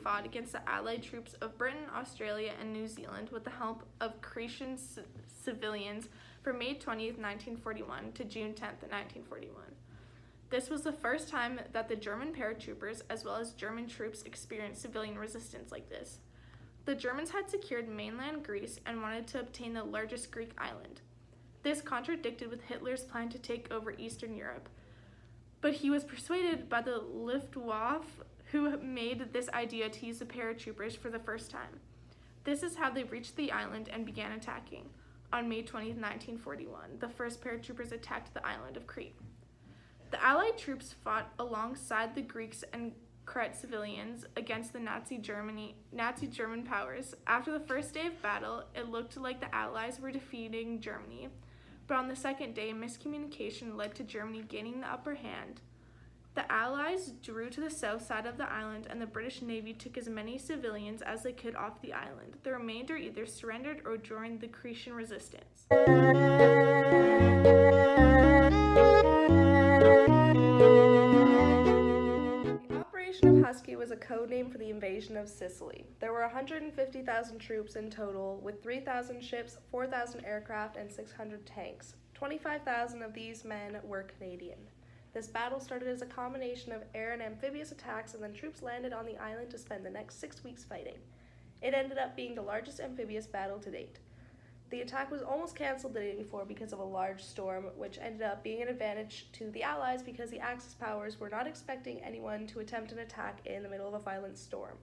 fought against the Allied troops of Britain, Australia, and New Zealand with the help of Croatian civilians from May 20th, 1941 to June 10th, 1941. This was the first time that the German paratroopers, as well as German troops, experienced civilian resistance like this. The Germans had secured mainland Greece and wanted to obtain the largest Greek island. This contradicted with Hitler's plan to take over Eastern Europe, but he was persuaded by the Luftwaffe, who made this idea to use the paratroopers for the first time. This is how they reached the island and began attacking. On May 20, 1941, the first paratroopers attacked the island of Crete. The Allied troops fought alongside the Greeks and Crete civilians against the Nazi German powers. After the first day of battle, it looked like the Allies were defeating Germany, but on the second day, miscommunication led to Germany gaining the upper hand. The Allies drew to the south side of the island, and the British Navy took as many civilians as they could off the island. The remainder either surrendered or joined the Cretan resistance. Operation Husky was a code name for the invasion of Sicily. There were 150,000 troops in total, with 3,000 ships, 4,000 aircraft, and 600 tanks. 25,000 of these men were Canadian. This battle started as a combination of air and amphibious attacks, and then troops landed on the island to spend the next 6 weeks fighting. It ended up being the largest amphibious battle to date. The attack was almost cancelled the day before because of a large storm, which ended up being an advantage to the Allies because the Axis powers were not expecting anyone to attempt an attack in the middle of a violent storm.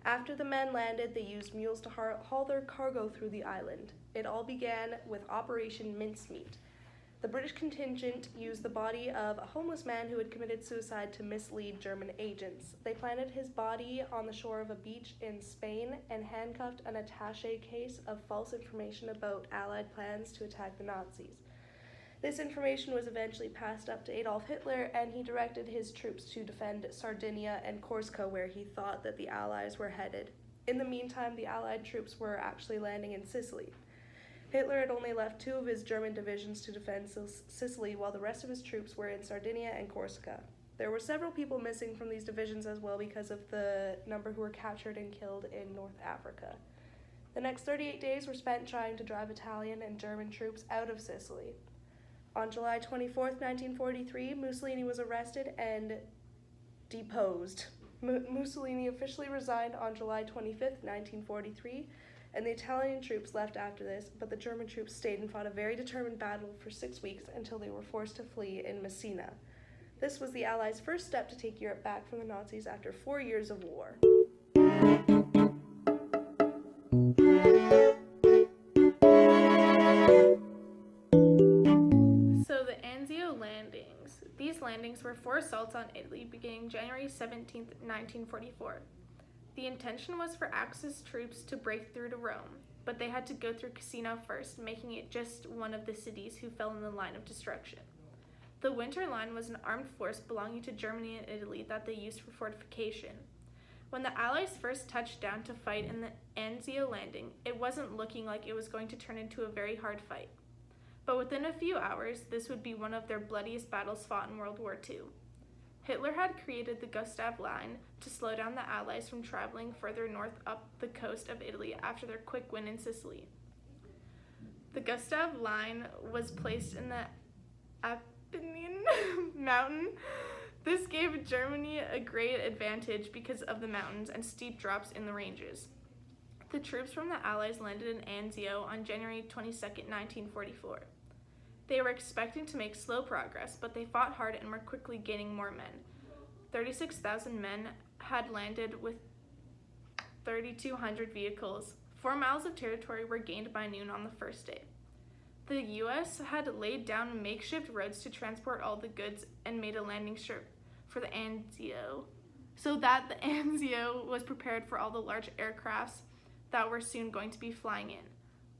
After the men landed, they used mules to haul their cargo through the island. It all began with Operation Mincemeat. The British contingent used the body of a homeless man who had committed suicide to mislead German agents. They planted his body on the shore of a beach in Spain and handcuffed an attaché case of false information about Allied plans to attack the Nazis. This information was eventually passed up to Adolf Hitler, and he directed his troops to defend Sardinia and Corsica, where he thought that the Allies were headed. In the meantime, the Allied troops were actually landing in Sicily. Hitler had only left 2 of his German divisions to defend Sicily, while the rest of his troops were in Sardinia and Corsica. There were several people missing from these divisions as well because of the number who were captured and killed in North Africa. The next 38 days were spent trying to drive Italian and German troops out of Sicily. On July 24, 1943, Mussolini was arrested and deposed. Mussolini officially resigned on July 25, 1943, and the Italian troops left after this, but the German troops stayed and fought a very determined battle for 6 weeks until they were forced to flee in Messina. This was the Allies' first step to take Europe back from the Nazis after 4 years of war. So the Anzio landings. These landings were 4 assaults on Italy beginning January 17, 1944. The intention was for Axis troops to break through to Rome, but they had to go through Cassino first, making it just one of the cities who fell in the line of destruction. The Winter Line was an armed force belonging to Germany and Italy that they used for fortification. When the Allies first touched down to fight in the Anzio landing, it wasn't looking like it was going to turn into a very hard fight. But within a few hours, this would be one of their bloodiest battles fought in World War II. Hitler had created the Gustav Line to slow down the Allies from traveling further north up the coast of Italy after their quick win in Sicily. The Gustav Line was placed in the Apennine mountain. This gave Germany a great advantage because of the mountains and steep drops in the ranges. The troops from the Allies landed in Anzio on January 22, 1944. They were expecting to make slow progress, but they fought hard and were quickly gaining more men. 36,000 men had landed with 3,200 vehicles. 4 miles of territory were gained by noon on the first day. The U.S. had laid down makeshift roads to transport all the goods and made a landing strip for the Anzio, so that the Anzio was prepared for all the large aircrafts that were soon going to be flying in.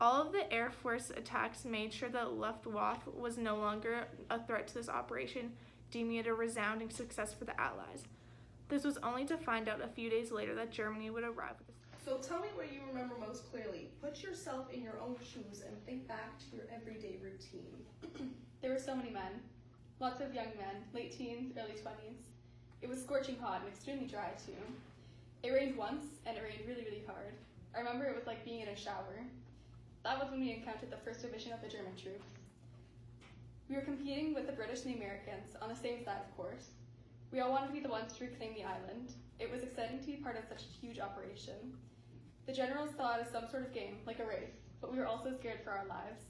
All of the Air Force attacks made sure that Luftwaffe was no longer a threat to this operation, deeming it a resounding success for the Allies. This was only to find out a few days later that Germany would arrive with a... So tell me what you remember most clearly. Put yourself in your own shoes and think back to your everyday routine. There were so many men. Lots of young men, late teens, early 20s. It was scorching hot and extremely dry too. It rained once, and it rained really, really hard. I remember it was like being in a shower. That was when we encountered the 1st Division of the German troops. We were competing with the British and the Americans on the same side, of course. We all wanted to be the ones to reclaim the island. It was exciting to be part of such a huge operation. The generals saw it as some sort of game, like a race, but we were also scared for our lives.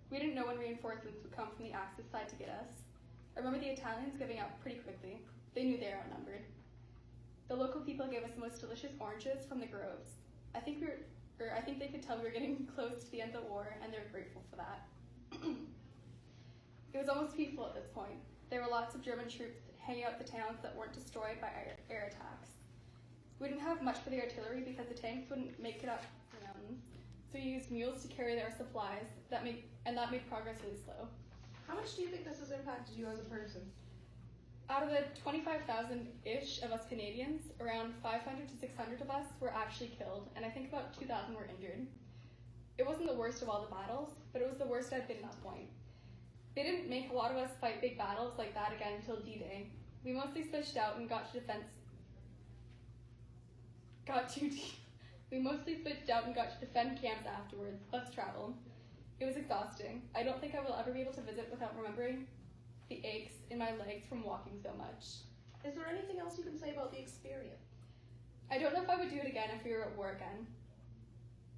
We didn't know when reinforcements would come from the Axis side to get us. I remember the Italians giving up pretty quickly. They knew they were outnumbered. The local people gave us the most delicious oranges from the groves. I think they could tell we were getting close to the end of the war, and they were grateful for that. It was almost peaceful at this point. There were lots of German troops hanging out the towns that weren't destroyed by air attacks. We didn't have much for the artillery because the tanks wouldn't make it up the mountains, so we used mules to carry their supplies, that made progress really slow. How much do you think this has impacted you as a person? Out of the 25,000-ish of us Canadians, around 500 to 600 of us were actually killed, and I think about 2,000 were injured. It wasn't the worst of all the battles, but it was the worst I've been at this point. They didn't make a lot of us fight big battles like that again until D-Day. We mostly switched out and got to defend camps afterwards, plus travel. It was exhausting. I don't think I will ever be able to visit without remembering the aches in my legs from walking so much. Is there anything else you can say about the experience? I don't know if I would do it again if we were at war again,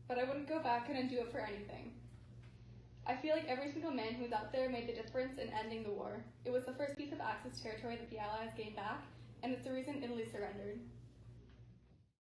but I wouldn't go back and undo it for anything. I feel like every single man who was out there made the difference in ending the war. It was the first piece of Axis territory that the Allies gained back, and it's the reason Italy surrendered.